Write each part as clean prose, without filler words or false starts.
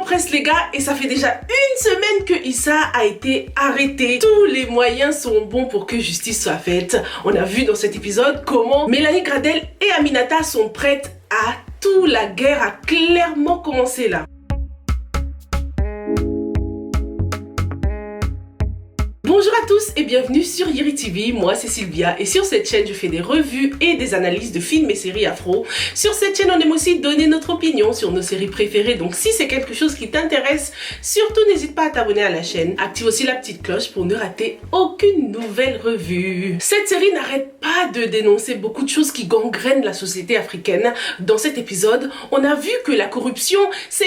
presse les gars et ça fait déjà une semaine que Issa a été arrêté. Tous les moyens sont bons pour que justice soit faite. On a vu dans cet épisode comment Mélanie Gradel et Aminata sont prêtes à tout. La guerre a clairement commencé là. Bonjour à tous et bienvenue sur Yiri TV, moi c'est Sylvia et sur cette chaîne je fais des revues et des analyses de films et séries afro. Sur cette chaîne on aime aussi donner notre opinion sur nos séries préférées, donc si c'est quelque chose qui t'intéresse, surtout n'hésite pas à t'abonner à la chaîne. Active aussi la petite cloche pour ne rater aucune nouvelle revue. Cette série n'arrête pas de dénoncer beaucoup de choses qui gangrènent la société africaine. Dans cet épisode, on a vu que la corruption, ça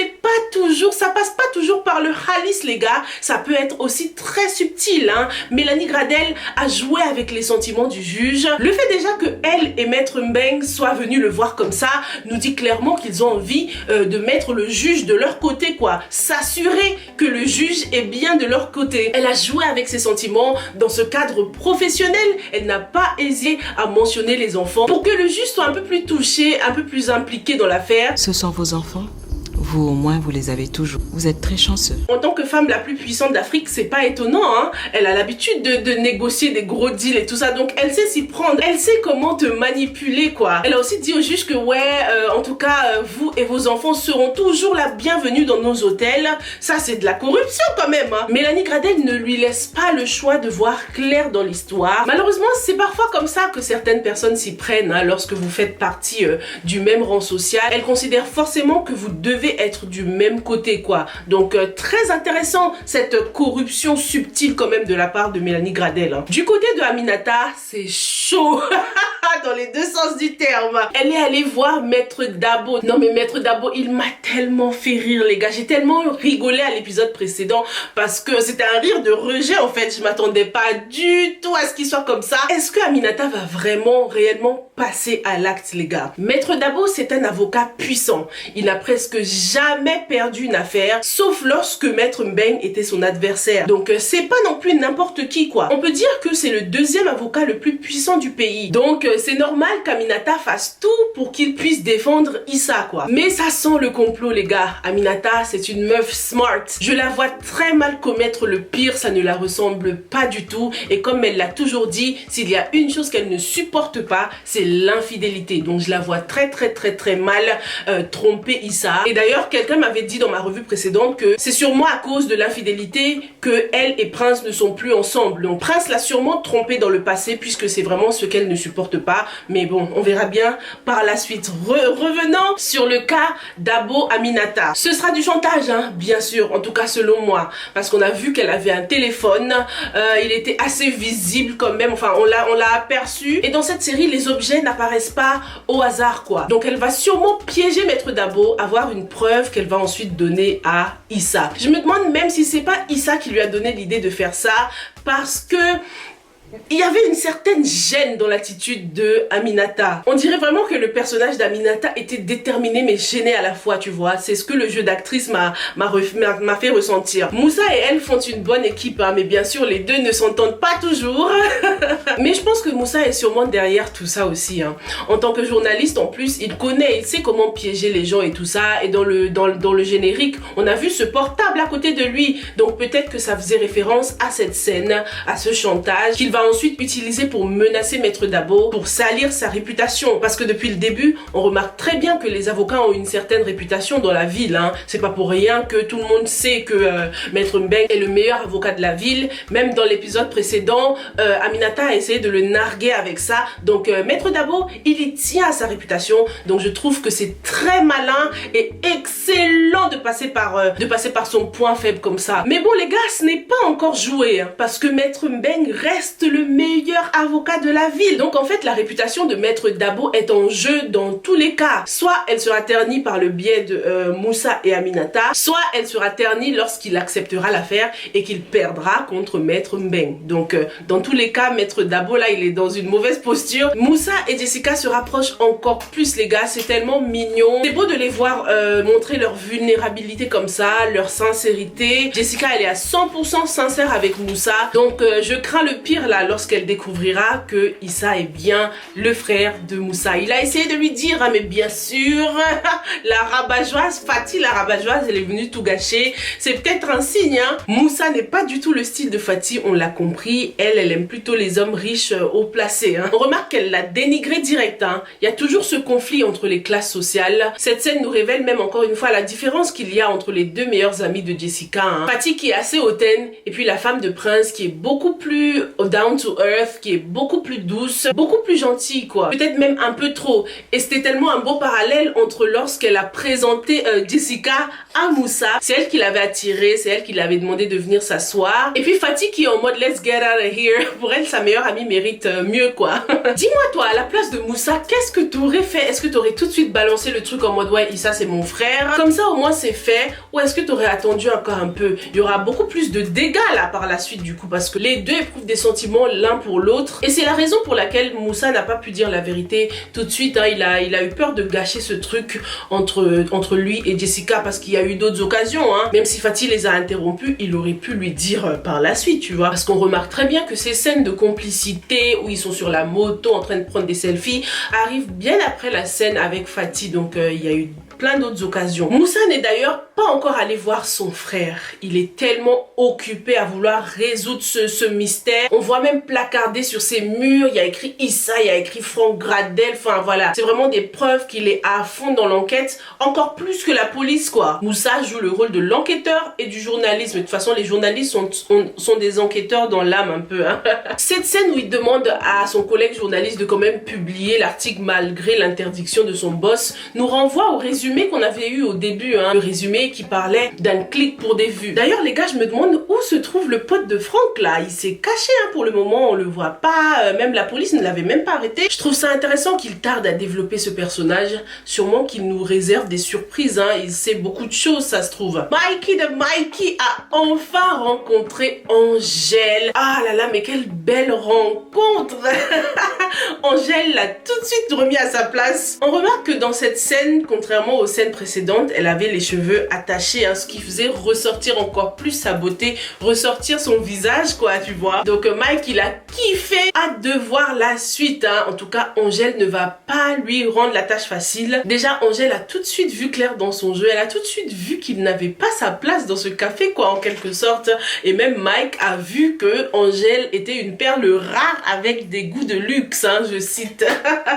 passe pas toujours par le khalis les gars, ça peut être aussi très subtil. Mélanie Gradel a joué avec les sentiments du juge. Le fait déjà que elle et Maître Mbeng soient venus le voir comme ça nous dit clairement qu'ils ont envie de mettre le juge de leur côté quoi. S'assurer que le juge est bien de leur côté. Elle a joué avec ses sentiments dans ce cadre professionnel. Elle n'a pas hésité à mentionner les enfants pour que le juge soit un peu plus touché, un peu plus impliqué dans l'affaire. Ce sont vos enfants ? Vous, au moins, vous les avez toujours. Vous êtes très chanceux. En tant que femme la plus puissante d'Afrique, c'est pas étonnant, hein. Elle a l'habitude de négocier des gros deals et tout ça, donc elle sait s'y prendre. Elle sait comment te manipuler, quoi. Elle a aussi dit au juge que, en tout cas, vous et vos enfants seront toujours la bienvenue dans nos hôtels. Ça, c'est de la corruption, quand même, hein. Mélanie Gradel ne lui laisse pas le choix de voir clair dans l'histoire. Malheureusement, c'est parfois comme ça que certaines personnes s'y prennent, hein, lorsque vous faites partie du même rang social. Elles considèrent forcément que vous devez être du même côté quoi. Donc très intéressant cette corruption subtile quand même de la part de Mélanie Gradel, hein. Du côté de Aminata, c'est chaud dans les deux sens du terme. Elle est allée voir Maître Dabo. Non mais Maître Dabo, il m'a tellement fait rire les gars. J'ai tellement rigolé à l'épisode précédent parce que c'était un rire de rejet en fait. Je m'attendais pas du tout à ce qu'il soit comme ça. Est-ce que Aminata va vraiment, réellement passer à l'acte les gars? Maître Dabo, c'est un avocat puissant. Il n'a presque jamais perdu une affaire, sauf lorsque Maître Mbeng était son adversaire. Donc c'est pas non plus n'importe qui quoi. On peut dire que c'est le deuxième avocat le plus puissant du pays. Donc c'est normal qu'Aminata fasse tout pour qu'il puisse défendre Issa quoi. Mais ça sent le complot les gars. Aminata, c'est une meuf smart. Je la vois très mal commettre le pire, ça ne la ressemble pas du tout. Et comme elle l'a toujours dit, s'il y a une chose qu'elle ne supporte pas, c'est l'infidélité. Donc je la vois très mal tromper Issa. Et d'ailleurs, quelqu'un m'avait dit dans ma revue précédente que c'est sûrement à cause de l'infidélité que elle et Prince ne sont plus ensemble. Donc Prince l'a sûrement trompée dans le passé puisque c'est vraiment ce qu'elle ne supporte pas. Mais bon, on verra bien par la suite. Revenons sur le cas d'Abo Aminata. Ce sera du chantage, hein, bien sûr, en tout cas selon moi. Parce qu'on a vu qu'elle avait un téléphone. Il était assez visible quand même. Enfin, on l'a aperçu. Et dans cette série, les objets n'apparaissent pas au hasard, quoi. Donc elle va sûrement piéger Maître Dabo, avoir une preuve qu'elle va ensuite donner à Issa. Je me demande même si c'est pas Issa qui lui a donné l'idée de faire ça parce que il y avait une certaine gêne dans l'attitude de Aminata. On dirait vraiment que le personnage d'Aminata était déterminé mais gêné à la fois, tu vois. C'est ce que le jeu d'actrice m'a fait ressentir. Moussa et elle font une bonne équipe, hein, mais bien sûr les deux ne s'entendent pas toujours. Mais je pense que Moussa est sûrement derrière tout ça aussi, hein. En tant que journaliste en plus, il sait comment piéger les gens et tout ça. Et dans le générique, on a vu ce portable à côté de lui. Donc peut-être que ça faisait référence à cette scène, à ce chantage qu'il va ensuite utiliser pour menacer Maître Dabo, pour salir sa réputation. Parce que depuis le début, on remarque très bien que les avocats ont une certaine réputation dans la ville, hein. C'est pas pour rien que tout le monde sait que Maître Mbeng est le meilleur avocat de la ville. Même dans l'épisode précédent, Aminata a essayé de le narguer avec ça. Donc Maître Dabo, il y tient à sa réputation. Donc je trouve que c'est très malin et excellent de passer par son point faible comme ça. Mais bon les gars, ce n'est pas encore joué, hein, parce que Maître Mbeng reste le meilleur avocat de la ville. Donc en fait, la réputation de Maître Dabo est en jeu dans tous les cas. Soit elle sera ternie par le biais de Moussa et Aminata, soit elle sera ternie lorsqu'il acceptera l'affaire et qu'il perdra contre Maître Mbeng. Donc dans tous les cas, Maître Dabo là, il est dans une mauvaise posture. Moussa et Jessica se rapprochent encore plus les gars, c'est tellement mignon. C'est beau de les voir montrer leur vulnérabilité vulnérabilité comme ça, leur sincérité. Jessica, elle est à 100% sincère avec Moussa. Donc je crains le pire là lorsqu'elle découvrira que Issa est bien le frère de Moussa. Il a essayé de lui dire, ah, mais bien sûr, la rabat-joise, Fatih la rabat-joise, elle est venue tout gâcher. C'est peut-être un signe, hein. Moussa n'est pas du tout le style de Fatih, on l'a compris. Elle aime plutôt les hommes riches haut placés. Hein. On remarque qu'elle l'a dénigré direct. Hein. Il y a toujours ce conflit entre les classes sociales. Cette scène nous révèle même encore une fois la différence qu'il y a entre les deux meilleures amies de Jessica. Hein. Fatih qui est assez hautaine et puis la femme de prince qui est beaucoup plus down to earth, qui est beaucoup plus douce, beaucoup plus gentille quoi. Peut-être même un peu trop. Et c'était tellement un beau parallèle entre lorsqu'elle a présenté Jessica à Moussa. C'est elle qui l'avait attiré, c'est elle qui l'avait demandé de venir s'asseoir. Et puis Fatih qui est en mode let's get out of here. Pour elle, sa meilleure amie mérite mieux quoi. Dis-moi toi, à la place de Moussa, qu'est-ce que t'aurais fait? Est-ce que t'aurais tout de suite balancé le truc en mode ouais, Issa c'est mon frère, comme ça au moins c'est fait, ou est-ce que t'aurais attendu encore un peu? Il y aura beaucoup plus de dégâts là par la suite du coup, parce que les deux éprouvent des sentiments l'un pour l'autre, et c'est la raison pour laquelle Moussa n'a pas pu dire la vérité tout de suite. Hein. Il a eu peur de gâcher ce truc entre lui et Jessica, parce qu'il y a eu d'autres occasions. Hein. Même si Fatih les a interrompus, il aurait pu lui dire par la suite, tu vois, parce qu'on remarque très bien que ces scènes de complicité où ils sont sur la moto en train de prendre des selfies arrivent bien après la scène avec Fatih. Donc il y a eu plein d'autres occasions. Moussa n'est d'ailleurs pas encore allé voir son frère. Il est tellement occupé à vouloir résoudre ce mystère. On voit même placardé sur ses murs, il y a écrit Issa, il y a écrit Franck Gradel, enfin voilà. C'est vraiment des preuves qu'il est à fond dans l'enquête, encore plus que la police quoi. Moussa joue le rôle de l'enquêteur et du journalisme. De toute façon, les journalistes sont des enquêteurs dans l'âme un peu. Hein. Cette scène où il demande à son collègue journaliste de quand même publier l'article malgré l'interdiction de son boss nous renvoie au résumé qu'on avait eu au début, hein, le résumé qui parlait d'un clic pour des vues. D'ailleurs les gars, je me demande où se trouve le pote de Franck là. Il s'est caché hein, pour le moment, on le voit pas, même la police ne l'avait même pas arrêté. Je trouve ça intéressant qu'il tarde à développer ce personnage, sûrement qu'il nous réserve des surprises, hein. Il sait beaucoup de choses ça se trouve. Mikey de Mikey a enfin rencontré Angèle. Ah là là, mais quelle belle rencontre. Angèle l'a tout de suite remis à sa place. On remarque que dans cette scène, contrairement aux scènes précédentes, elle avait les cheveux attachés, hein, ce qui faisait ressortir encore plus sa beauté, ressortir son visage quoi, tu vois. Donc Mike il a kiffé, hâte de voir la suite. Hein. En tout cas, Angèle ne va pas lui rendre la tâche facile. Déjà, Angèle a tout de suite vu clair dans son jeu, elle a tout de suite vu qu'il n'avait pas sa place dans ce café quoi, en quelque sorte. Et même Mike a vu que Angèle était une perle rare avec des goûts de luxe, hein, je cite.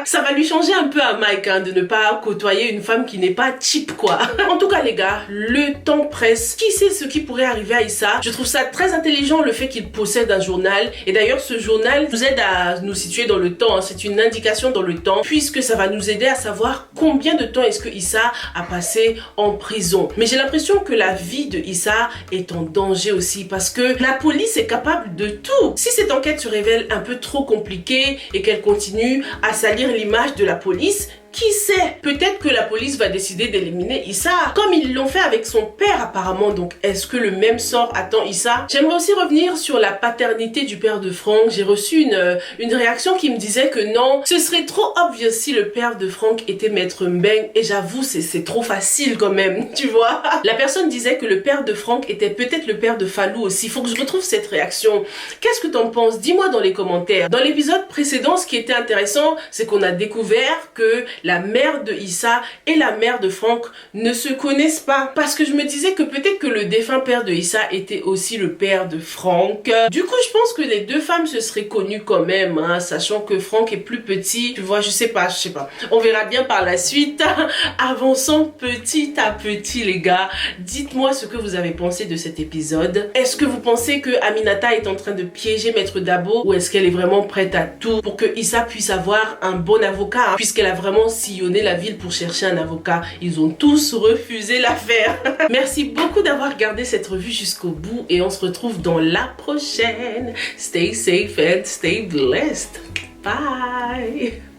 Ça va lui changer un peu à Mike hein, de ne pas côtoyer une femme qui n'est pas cheap quoi. En tout cas les gars, le temps presse. Qui sait ce qui pourrait arriver à Issa? Je trouve ça très intelligent le fait qu'il possède un journal. Et d'ailleurs ce journal nous aide à nous situer dans le temps. Hein. C'est une indication dans le temps puisque ça va nous aider à savoir combien de temps est-ce que Issa a passé en prison. Mais j'ai l'impression que la vie de Issa est en danger aussi parce que la police est capable de tout. Si cette enquête se révèle un peu trop compliquée et qu'elle continue à salir l'image de la police, qui sait? Peut-être que la police va décider d'éliminer Issa, comme ils l'ont fait avec son père apparemment. Donc est-ce que le même sort attend Issa? J'aimerais aussi revenir sur la paternité du père de Franck. J'ai reçu une réaction qui me disait que non, ce serait trop obvious si le père de Franck était Maître Mbeng. Et j'avoue, c'est trop facile quand même, tu vois. La personne disait que le père de Franck était peut-être le père de Fallou aussi. Faut que je retrouve cette réaction. Qu'est-ce que t'en penses? Dis-moi dans les commentaires. Dans l'épisode précédent, ce qui était intéressant, c'est qu'on a découvert que la mère de Issa et la mère de Franck ne se connaissent pas. Parce que je me disais que peut-être que le défunt père de Issa était aussi le père de Franck. Du coup, je pense que les deux femmes se seraient connues quand même, hein, sachant que Franck est plus petit. Tu vois, je sais pas. On verra bien par la suite. Avançons petit à petit, les gars. Dites-moi ce que vous avez pensé de cet épisode. Est-ce que vous pensez que Aminata est en train de piéger Maître Dabo ou est-ce qu'elle est vraiment prête à tout pour que Issa puisse avoir un bon avocat, hein, puisqu'elle a vraiment sillonné la ville pour chercher un avocat. Ils ont tous refusé l'affaire. Merci beaucoup d'avoir regardé cette revue jusqu'au bout et on se retrouve dans la prochaine. Stay safe and stay blessed. Bye.